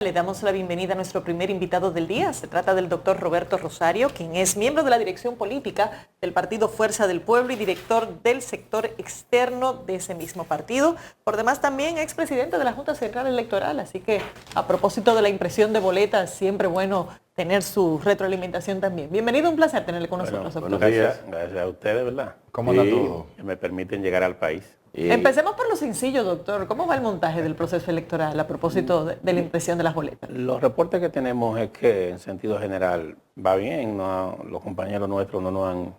Le damos la bienvenida a nuestro primer invitado del día. Se trata del doctor Roberto Rosario, quien es miembro de la dirección política del Partido Fuerza del Pueblo y director del sector externo de ese mismo partido. Por demás, también expresidente de la Junta Central Electoral. Así que, a propósito de la impresión de boletas, siempre bueno tener su retroalimentación también. Bienvenido, un placer tenerle con nosotros, doctor. Buenos días, gracias a ustedes, ¿verdad? ¿Cómo anda todo? Que me permiten llegar al país. Empecemos por lo sencillo, doctor. ¿Cómo va el montaje del proceso electoral a propósito de la impresión de las boletas? Los reportes que tenemos es que en sentido general va bien. Los compañeros nuestros no nos han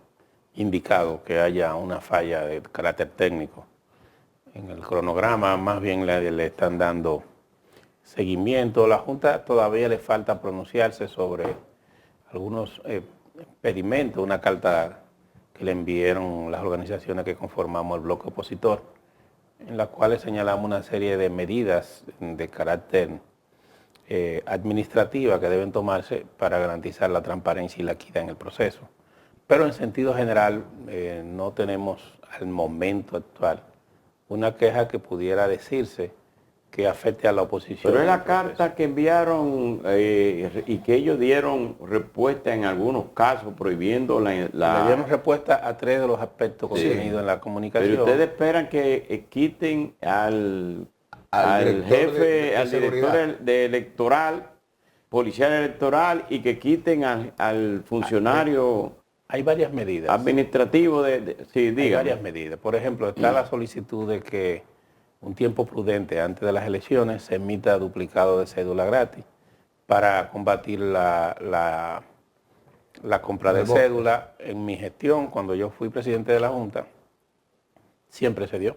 indicado que haya una falla de carácter técnico. En el cronograma más bien le están dando seguimiento. La Junta todavía le falta pronunciarse sobre algunos experimentos, una carta que le enviaron las organizaciones que conformamos el bloque opositor, en las cuales señalamos una serie de medidas de carácter administrativa que deben tomarse para garantizar la transparencia y la equidad en el proceso. Pero en sentido general no tenemos al momento actual una queja que pudiera decirse que afecte a la oposición. Pero es la carta que enviaron y que ellos dieron respuesta en algunos casos prohibiendo Le dieron respuesta a 3 de los aspectos contenidos en la comunicación. Pero ustedes esperan que quiten al jefe, al director de electoral, policial electoral, y que quiten al funcionario. Hay varias medidas. Administrativo sí, Hay dígame. varias medidas. Por ejemplo, está la solicitud de que un tiempo prudente antes de las elecciones se emita duplicado de cédula gratis para combatir la compra de cédula. En mi gestión, cuando yo fui presidente de la Junta, siempre se dio.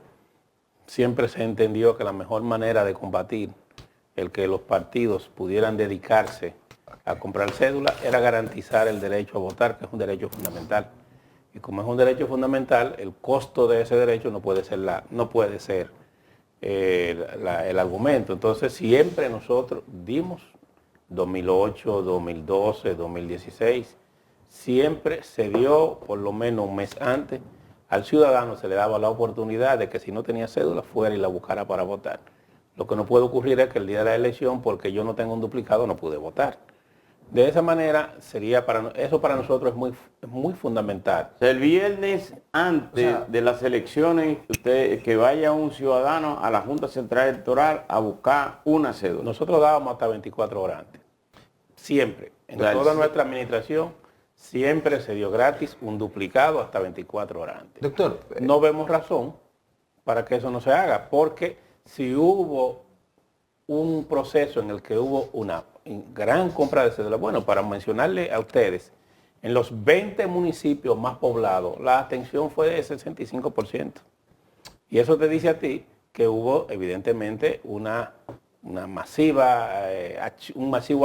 Siempre se entendió que la mejor manera de combatir el que los partidos pudieran dedicarse a comprar cédula era garantizar el derecho a votar, que es un derecho fundamental. Y como es un derecho fundamental, el costo de ese derecho no puede ser el argumento. Entonces siempre nosotros dimos 2008, 2012, 2016, siempre se dio por lo menos un mes antes, al ciudadano se le daba la oportunidad de que si no tenía cédula fuera y la buscara para votar. Lo que no puede ocurrir es que el día de la elección, porque yo no tengo un duplicado, no pude votar. De esa manera sería eso para nosotros es muy fundamental. O sea, el viernes antes de las elecciones, que vaya un ciudadano a la Junta Central Electoral a buscar una cédula. Nosotros dábamos hasta 24 horas antes. Siempre. En toda nuestra administración, siempre se dio gratis un duplicado hasta 24 horas antes. Doctor, no vemos razón para que eso no se haga, porque si hubo un proceso en el que hubo una gran compra de cédulas, bueno, para mencionarle a ustedes, en los 20 municipios más poblados, la abstención fue de 65%. Y eso te dice a ti que hubo, evidentemente, un masivo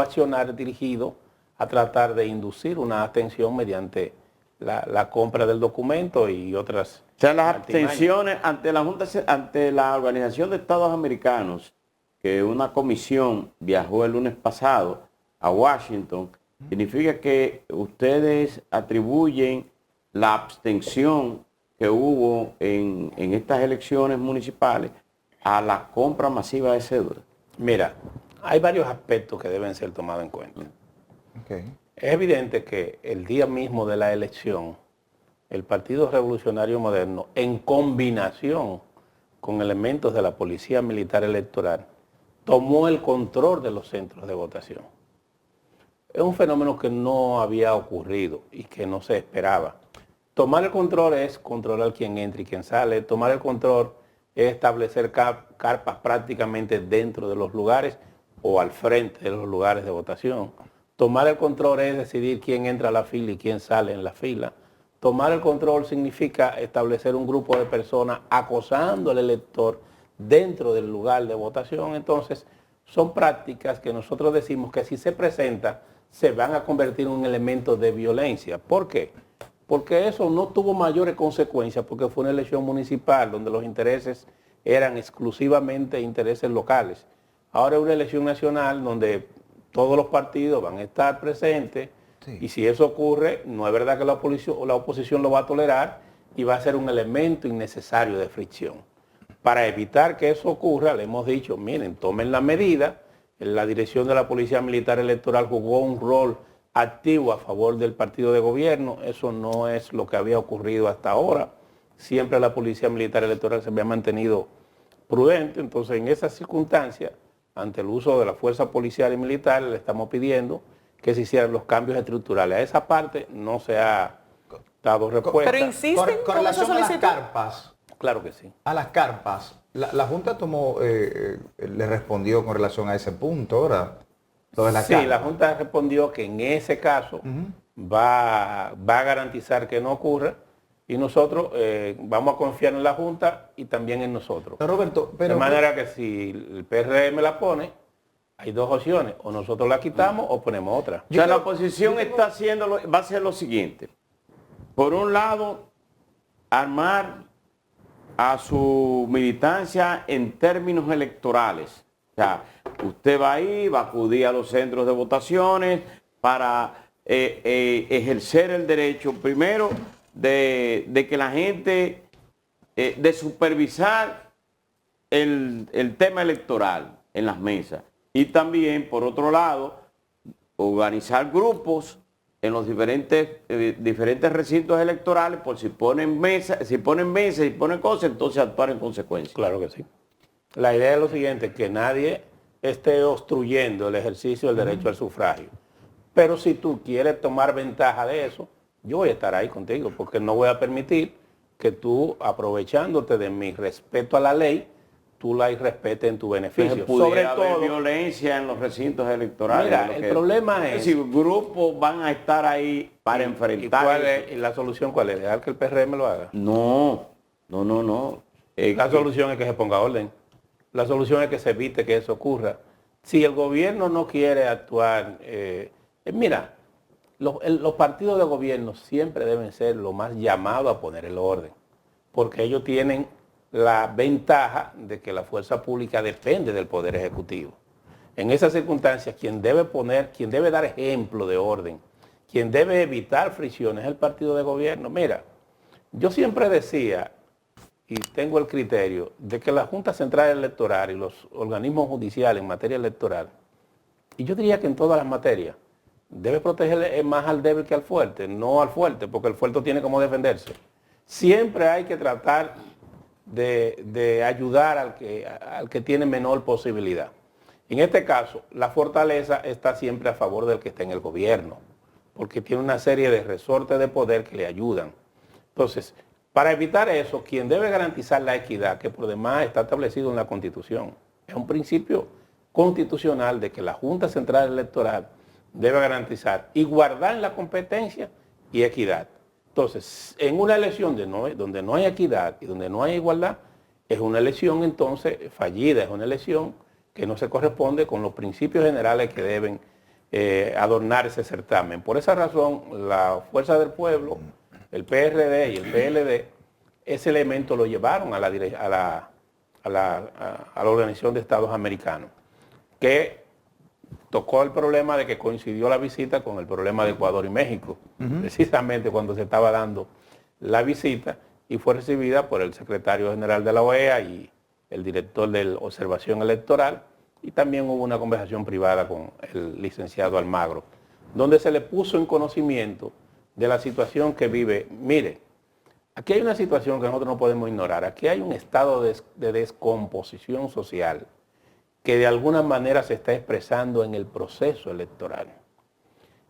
accionar dirigido a tratar de inducir una abstención mediante la compra del documento y otras. O sea, las abstenciones ante la Junta, ante la Organización de Estados Americanos, que una comisión viajó el lunes pasado a Washington, significa que ustedes atribuyen la abstención que hubo en estas elecciones municipales a la compra masiva de cédulas. Mira, hay varios aspectos que deben ser tomados en cuenta. okay. Es evidente que el día mismo de la elección, el Partido Revolucionario Moderno, en combinación con elementos de la Policía Militar Electoral, tomó el control de los centros de votación. Es un fenómeno que no había ocurrido y que no se esperaba. Tomar el control es controlar quién entra y quién sale. Tomar el control es establecer carpas prácticamente dentro de los lugares o al frente de los lugares de votación. Tomar el control es decidir quién entra a la fila y quién sale en la fila. Tomar el control significa establecer un grupo de personas acosando al elector dentro del lugar de votación. Entonces, son prácticas que nosotros decimos que si se presentan, se van a convertir en un elemento de violencia. ¿Por qué? Porque eso no tuvo mayores consecuencias, porque fue una elección municipal donde los intereses eran exclusivamente intereses locales. Ahora es una elección nacional donde todos los partidos van a estar presentes, sí. Y si eso ocurre, no es verdad que la oposición lo va a tolerar y va a ser un elemento innecesario de fricción. Para evitar que eso ocurra, le hemos dicho, miren, tomen la medida la dirección de la Policía Militar Electoral jugó un rol activo a favor del partido de gobierno. Eso no es lo que había ocurrido hasta ahora. Siempre la Policía Militar Electoral se había mantenido prudente. Entonces, en esas circunstancias, ante el uso de la fuerza policial y militar, le estamos pidiendo que se hicieran los cambios estructurales. A esa parte no se ha dado respuesta. Pero insisten Con con esa relación a las solicitud. carpas, Claro que sí. a las carpas, la Junta le respondió con relación a ese punto, ¿verdad? Lo de las Sí, la carpas. Junta respondió que en ese caso va a garantizar que no ocurra y nosotros vamos a confiar en la Junta y también en nosotros. Pero, Roberto, pero, de manera que si el PRM la pone, hay dos opciones, o nosotros la quitamos o ponemos otra. O sea, la oposición está haciendo, va a hacer lo siguiente. Por un lado, armar a su militancia en términos electorales. O sea, usted va ahí, va a acudir a los centros de votaciones para ejercer el derecho, primero, de que la gente, de supervisar el tema electoral en las mesas. Y también, por otro lado, organizar grupos en los diferentes recintos electorales, por si ponen mesas, si ponen cosas, entonces actuar en consecuencia. Claro que sí. La idea es lo siguiente, que nadie esté obstruyendo el ejercicio del derecho al sufragio. Pero si tú quieres tomar ventaja de eso, yo voy a estar ahí contigo, porque no voy a permitir que tú, aprovechándote de mi respeto a la ley, tú la irrespetes en tu beneficio. Sobre todo violencia en los recintos electorales. Mira, el problema es... Si grupos van a estar ahí para enfrentar... ¿Y la solución cuál es? ¿Dejar que el PRM lo haga? No. La solución es que se ponga orden. La solución es que se evite que eso ocurra. Si el gobierno no quiere actuar... mira, los partidos de gobierno siempre deben ser los más llamados a poner el orden, porque ellos tienen la ventaja de que la fuerza pública depende del Poder Ejecutivo. En esas circunstancias, quien debe dar ejemplo de orden, quien debe evitar fricciones es el partido de gobierno. Mira, yo siempre decía, y tengo el criterio, de que la Junta Central Electoral y los organismos judiciales en materia electoral, y yo diría que en todas las materias, debe proteger más al débil que al fuerte, no al fuerte, porque el fuerte tiene como defenderse. Siempre hay que tratar de ayudar al que tiene menor posibilidad. En este caso, la fortaleza está siempre a favor del que está en el gobierno, porque tiene una serie de resortes de poder que le ayudan. Entonces, para evitar eso, quien debe garantizar la equidad, que por demás está establecido en la Constitución, es un principio constitucional de que la Junta Central Electoral debe garantizar igualdad en la competencia y equidad. Entonces, en una elección donde no hay equidad y donde no hay igualdad, es una elección entonces fallida, es una elección que no se corresponde con los principios generales que deben adornar ese certamen. Por esa razón, la Fuerza del Pueblo, el PRD y el PLD, ese elemento lo llevaron a la Organización de Estados Americanos, que tocó el problema de que coincidió la visita con el problema de Ecuador y México, precisamente cuando se estaba dando la visita, y fue recibida por el secretario general de la OEA y el director de Observación Electoral, y también hubo una conversación privada con el licenciado Almagro, donde se le puso en conocimiento de la situación que vive. Mire, aquí hay una situación que nosotros no podemos ignorar, aquí hay un estado de descomposición social que de alguna manera se está expresando en el proceso electoral.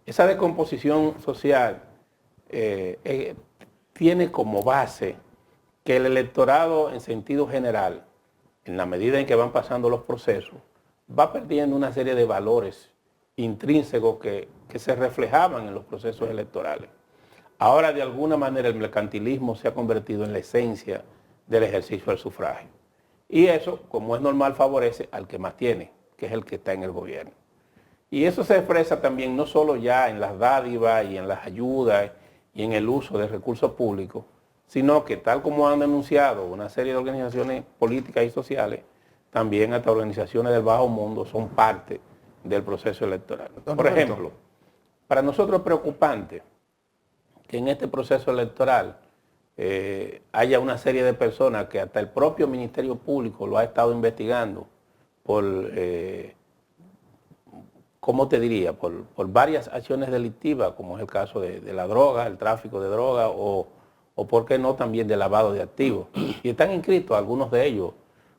Esa descomposición social tiene como base que el electorado en sentido general, en la medida en que van pasando los procesos, va perdiendo una serie de valores intrínsecos que se reflejaban en los procesos electorales. Ahora, de alguna manera, el mercantilismo se ha convertido en la esencia del ejercicio del sufragio. Y eso, como es normal, favorece al que más tiene, que es el que está en el gobierno. Y eso se expresa también no solo ya en las dádivas y en las ayudas y en el uso de recursos públicos, sino que tal como han denunciado una serie de organizaciones políticas y sociales, también hasta organizaciones del bajo mundo son parte del proceso electoral. Por ejemplo, para nosotros es preocupante que en este proceso electoral haya una serie de personas que hasta el propio Ministerio Público lo ha estado investigando por ¿cómo te diría? Por varias acciones delictivas, como es el caso de la droga, el tráfico de droga o por qué no también de lavado de activos. Y están inscritos algunos de ellos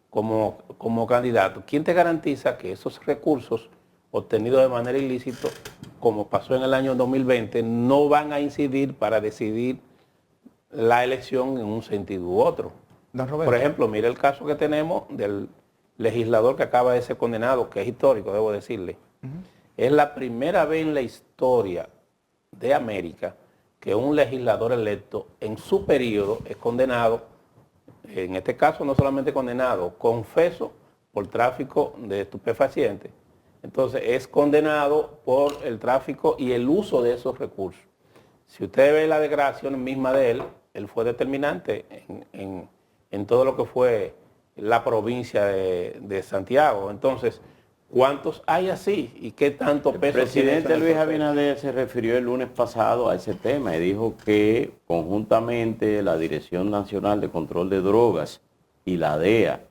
como candidatos. ¿Quién te garantiza que esos recursos obtenidos de manera ilícita, como pasó en el año 2020, no van a incidir para decidir la elección en un sentido u otro? Don Roberto. Por ejemplo, mire el caso que tenemos del legislador que acaba de ser condenado, que es histórico, debo decirle. Es la primera vez en la historia de América que un legislador electo en su periodo es condenado, en este caso no solamente condenado, confeso por tráfico de estupefacientes. Entonces es condenado por el tráfico y el uso de esos recursos. Si usted ve la declaración misma de él fue determinante en todo lo que fue la provincia de Santiago. Entonces, ¿cuántos hay así? ¿Y qué tanto peso El tiene presidente eso en el Luis proceso? Abinader se refirió el lunes pasado a ese tema y dijo que conjuntamente la Dirección Nacional de Control de Drogas y la DEA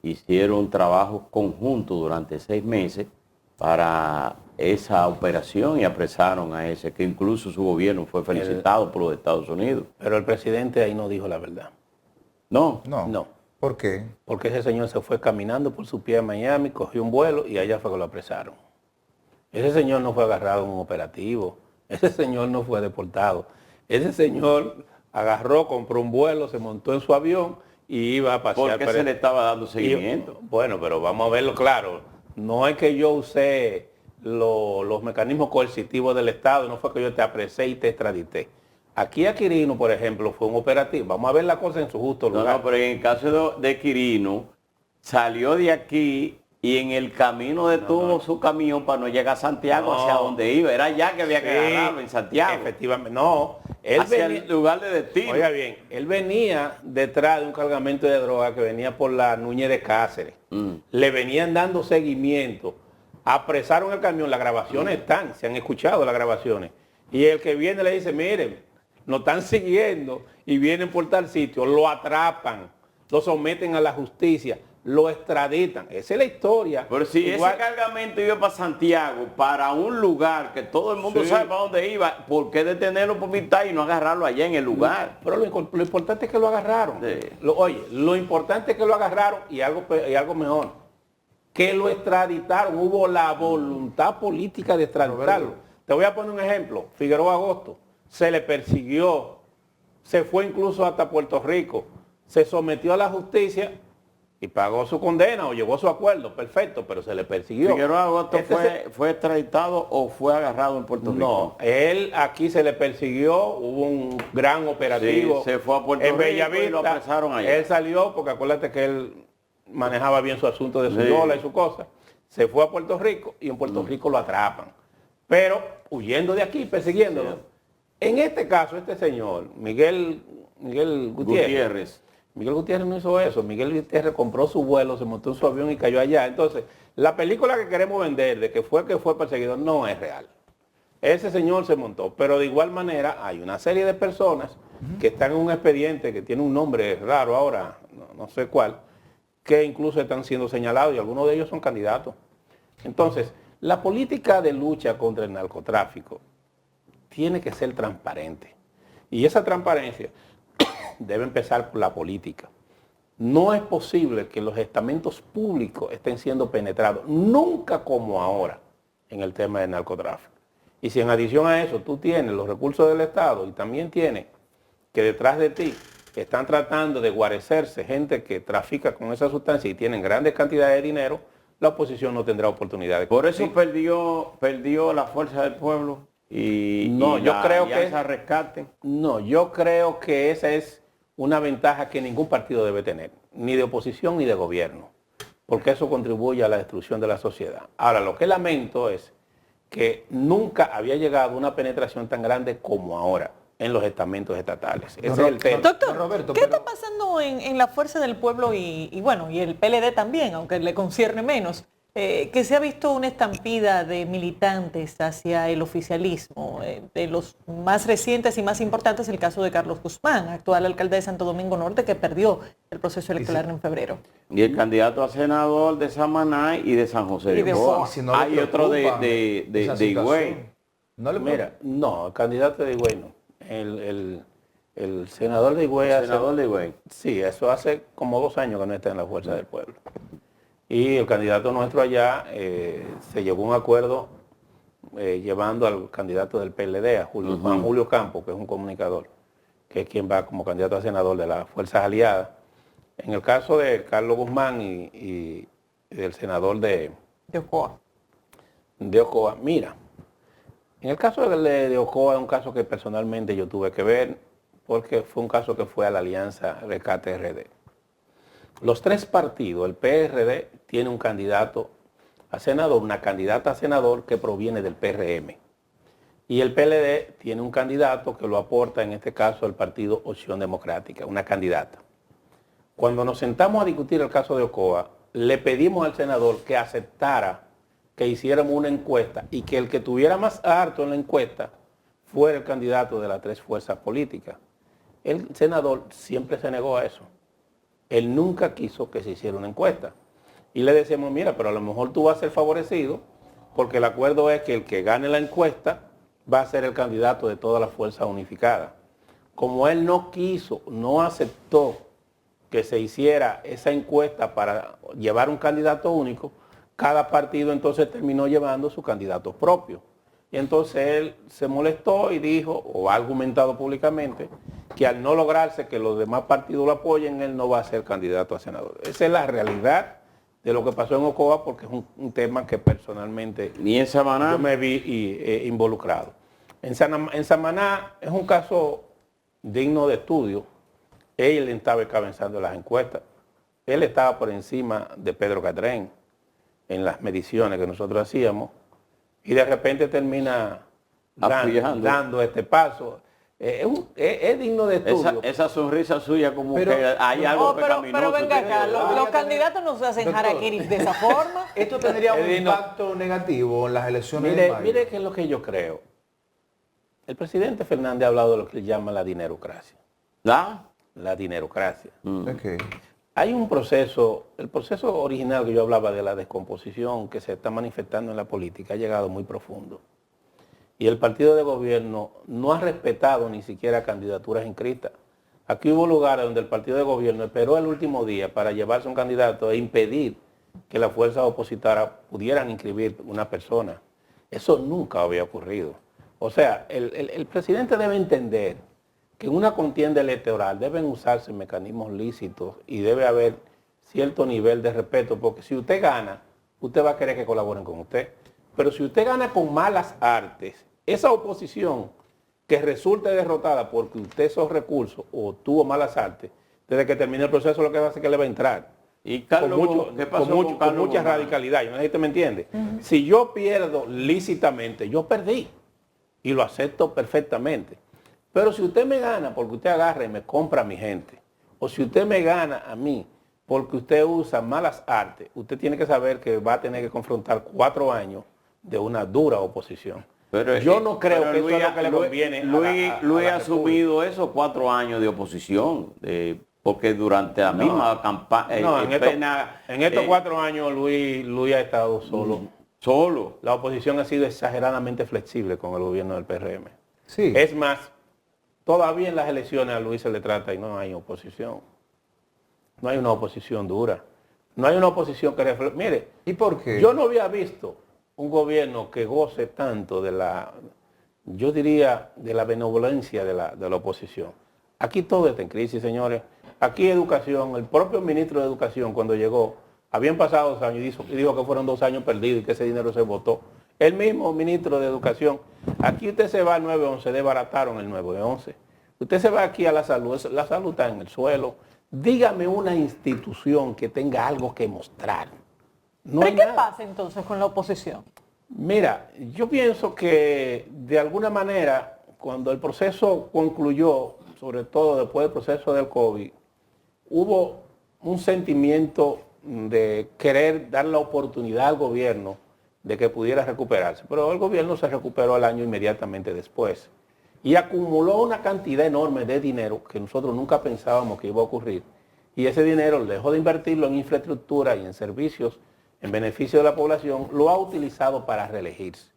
hicieron trabajos conjuntos durante 6 meses para esa operación y apresaron a ese, que incluso su gobierno fue felicitado por los Estados Unidos. Pero el presidente ahí no dijo la verdad. No, No. ¿Por qué? Porque ese señor se fue caminando por su pie a Miami, cogió un vuelo y allá fue que lo apresaron. Ese señor no fue agarrado en un operativo. Ese señor no fue deportado. Ese señor agarró, compró un vuelo, se montó en su avión y iba a pasear. ¿por qué se le estaba dando seguimiento? Bueno, pero vamos a verlo claro. No es que yo usé los mecanismos coercitivos del Estado, no fue que yo te apresé y te extradité. Aquí a Quirino, por ejemplo, fue un operativo. Vamos a ver la cosa en su justo lugar. No, pero en el caso de Quirino, salió de aquí y en el camino detuvo su camión para no llegar a Santiago hacia donde iba. Era allá que había que agarrarlo, en Santiago. Efectivamente, no. Él Hacia venía, el lugar de destino. oiga bien, él venía detrás de un cargamento de droga que venía por la Núñez de Cáceres. Le venían dando seguimiento. Apresaron el camión, las grabaciones están, se han escuchado las grabaciones. Y el que viene le dice, miren, nos están siguiendo y vienen por tal sitio, lo atrapan, lo someten a la justicia, lo extraditan. Esa es la historia. Pero si Igual- ese cargamento iba para Santiago, para un lugar que todo el mundo Sí. sabe para dónde iba, ¿por qué detenerlo por mitad y no agarrarlo allá en el lugar? Pero lo importante es que lo agarraron. Sí. Oye, lo importante es que lo agarraron y algo mejor, que lo extraditaron. Hubo la voluntad política de extraditarlo. Te voy a poner un ejemplo. Figueroa Agosto se le persiguió, se fue incluso hasta Puerto Rico, se sometió a la justicia y pagó su condena o llegó a su acuerdo, perfecto, pero se le persiguió. ¿Figueroa Agosto Este fue extraditado o fue agarrado en Puerto Rico? No, él aquí se le persiguió, hubo un gran operativo. Sí, se fue a Puerto en Rico Bellavista, y lo apresaron allá. Él salió porque acuérdate que él manejaba bien su asunto de su Sí. dólar y su cosa. Se fue a Puerto Rico y en Puerto Rico lo atrapan. Pero huyendo de aquí, persiguiéndolo. Sí. En este caso, este señor, Miguel Gutiérrez. Gutiérrez. Miguel Gutiérrez no hizo eso. Miguel Gutiérrez compró su vuelo, se montó en su avión y cayó allá. Entonces, la película que queremos vender de que fue perseguido no es real. Ese señor se montó. Pero de igual manera hay una serie de personas que están en un expediente que tiene un nombre raro ahora, no sé cuál, que incluso están siendo señalados y algunos de ellos son candidatos. Entonces, la política de lucha contra el narcotráfico tiene que ser transparente. Y esa transparencia debe empezar por la política. No es posible que los estamentos públicos estén siendo penetrados, nunca como ahora, en el tema del narcotráfico. Y si en adición a eso tú tienes los recursos del Estado y también tienes que detrás de ti están tratando de guarecerse gente que trafica con esa sustancia y tienen grandes cantidades de dinero, la oposición no tendrá oportunidad de Por eso competir. perdió la fuerza del pueblo y Yo creo que esa rescate. No, yo creo que esa es una ventaja que ningún partido debe tener, ni de oposición ni de gobierno, porque eso contribuye a la destrucción de la sociedad. Ahora, lo que lamento es que nunca había llegado una penetración tan grande como ahora en los estamentos estatales. Ese es el tema. Doctor, Don Roberto, ¿qué pero- está pasando en la Fuerza del Pueblo y bueno, y el PLD también, aunque le concierne menos? que se ha visto una estampida de militantes hacia el oficialismo. De los más recientes y más importantes, el caso de Carlos Guzmán, actual alcalde de Santo Domingo Norte, que perdió el proceso electoral en febrero. Y el candidato a senador de Samaná y de San José de Ocoa. Si no le Hay otro preocupa de esa Higüey. situación. No le Mira, no, el candidato de Higüey no. El senador de Higüey Senador de Higüey. Sí, eso hace como 2 años que no está en la Fuerza del Pueblo. Y el candidato nuestro allá se llegó a un acuerdo llevando al candidato del PLD, a Juan Julio Campos, que es un comunicador, que es quien va como candidato a senador de las Fuerzas Aliadas. En el caso de Carlos Guzmán y del senador de Ocoa. De Ocoa, mira, en el caso de Ocoa es un caso que personalmente yo tuve que ver, porque fue un caso que fue a la Alianza Rescate RD. Los 3 partidos, el PRD tiene un candidato a senador, una candidata a senador que proviene del PRM. Y el PLD tiene un candidato que lo aporta, en este caso, el partido Opción Democrática, una candidata. Cuando nos sentamos a discutir el caso de Ocoa, le pedimos al senador que aceptara que hiciéramos una encuesta y que el que tuviera más alto en la encuesta fuera el candidato de las 3 fuerzas políticas. El senador siempre se negó a eso. Él nunca quiso que se hiciera una encuesta. Y le decíamos, mira, pero a lo mejor tú vas a ser favorecido porque el acuerdo es que el que gane la encuesta va a ser el candidato de todas las fuerzas unificadas. Como él no quiso, no aceptó que se hiciera esa encuesta para llevar un candidato único, cada partido entonces terminó llevando su candidato propio. Y entonces él se molestó y dijo, o ha argumentado públicamente, que al no lograrse que los demás partidos lo apoyen, él no va a ser candidato a senador. Esa es la realidad de lo que pasó en Ocoa, porque es un tema que personalmente ¿Y en Samaná? yo me vi involucrado. En Samaná es un caso digno de estudio. Él estaba encabezando las encuestas. Él estaba por encima de Pedro Catrén en las mediciones que nosotros hacíamos. Y de repente termina dando este paso. Es digno de estudio. Esa sonrisa suya como Pero- que hay algo pecaminoso. Pero venga acá, Ah, los candidatos no se hacen Doctor. harakiri de esa forma. Esto tendría un Edino. impacto negativo en las elecciones de mayo. Mire qué es lo que yo creo. El presidente Fernández ha hablado de lo que él llama la dinerocracia. ¿La? La dinerocracia. Ok. Hay un proceso, el proceso original que yo hablaba de la descomposición que se está manifestando en la política ha llegado muy profundo. Y el partido de gobierno no ha respetado ni siquiera candidaturas inscritas. Aquí hubo lugares donde el partido de gobierno esperó el último día para llevarse un candidato e impedir que las fuerzas opositoras pudieran inscribir una persona. Eso nunca había ocurrido. O sea, el presidente debe entender que en una contienda electoral deben usarse mecanismos lícitos y debe haber cierto nivel de respeto, porque si usted gana, usted va a querer que colaboren con usted. Pero si usted gana con malas artes, esa oposición que resulte derrotada porque usted esos recursos o tuvo malas artes, desde que termine el proceso lo que va a hacer es que le va a entrar. Y Carlos, ¿qué pasó con Carlos mucha Guzmán? radicalidad. Yo no sé si usted me entiende. Si yo pierdo lícitamente, yo perdí. Y lo acepto perfectamente. Pero si usted me gana porque usted agarra y me compra a mi gente, o si usted me gana a mí porque usted usa malas artes, usted tiene que saber que va a tener que confrontar 4 años de una dura oposición. Pero yo no creo pero que eso Luis, es lo que le conviene Luis a ha la asumido esos 4 años de oposición, porque durante la misma campaña... No, en estos 4 años Luis ha estado solo. Solo. La oposición ha sido exageradamente flexible con el gobierno del PRM. Sí. Es más, todavía en las elecciones a Luis se le trata y no hay oposición. No hay una oposición dura. No hay una oposición que refleje. Mire, ¿Y por qué? yo no había visto un gobierno que goce tanto de la, yo diría, de la benevolencia de la oposición. Aquí todo está en crisis, señores. Aquí educación, el propio ministro de Educación cuando llegó, habían pasado 2 años y dijo que fueron 2 años perdidos y que ese dinero se votó. El mismo ministro de Educación, aquí usted se va al 911, desbarataron el 911. Usted se va aquí a la salud está en el suelo. Dígame una institución que tenga algo que mostrar. No ¿Pero hay qué nada. pasa entonces con la oposición? Mira, yo pienso que de alguna manera, cuando el proceso concluyó, sobre todo después del proceso del COVID, hubo un sentimiento de querer dar la oportunidad al gobierno de que pudiera recuperarse. Pero el gobierno se recuperó al año inmediatamente después y acumuló una cantidad enorme de dinero que nosotros nunca pensábamos que iba a ocurrir. Y ese dinero, dejó de invertirlo en infraestructura y en servicios en beneficio de la población, lo ha utilizado para reelegirse.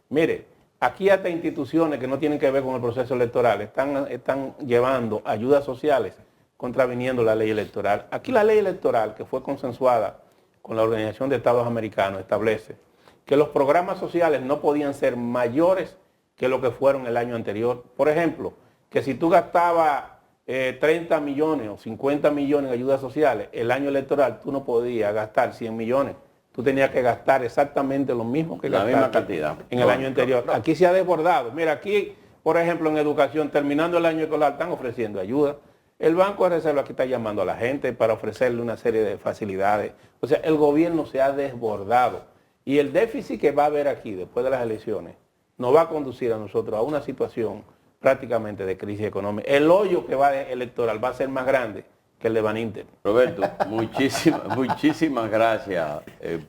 Mire, aquí hasta instituciones que no tienen que ver con el proceso electoral están llevando ayudas sociales contraviniendo la ley electoral. Aquí la ley electoral, que fue consensuada con la Organización de Estados Americanos, establece que los programas sociales no podían ser mayores que lo que fueron el año anterior. Por ejemplo, que si tú gastabas 30 millones o 50 millones en ayudas sociales, el año electoral tú no podías gastar 100 millones. Tú tenías que gastar exactamente lo mismo que la gastaste misma cantidad en el año anterior. no. Aquí se ha desbordado. Mira, aquí, por ejemplo, en educación, terminando el año escolar, están ofreciendo ayuda. El Banco de Reserva aquí está llamando a la gente para ofrecerle una serie de facilidades. O sea, el gobierno se ha desbordado. Y el déficit que va a haber aquí después de las elecciones nos va a conducir a nosotros a una situación prácticamente de crisis económica. El hoyo que va electoral va a ser más grande que el de Baninter. Roberto, muchísimas gracias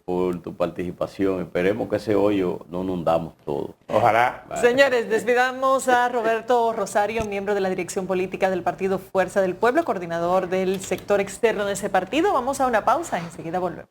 por tu participación. Esperemos que ese hoyo no nos hundamos todos. Ojalá. Señores, despidamos a Roberto Rosario, miembro de la dirección política del partido Fuerza del Pueblo, coordinador del sector externo de ese partido. Vamos a una pausa, enseguida volvemos.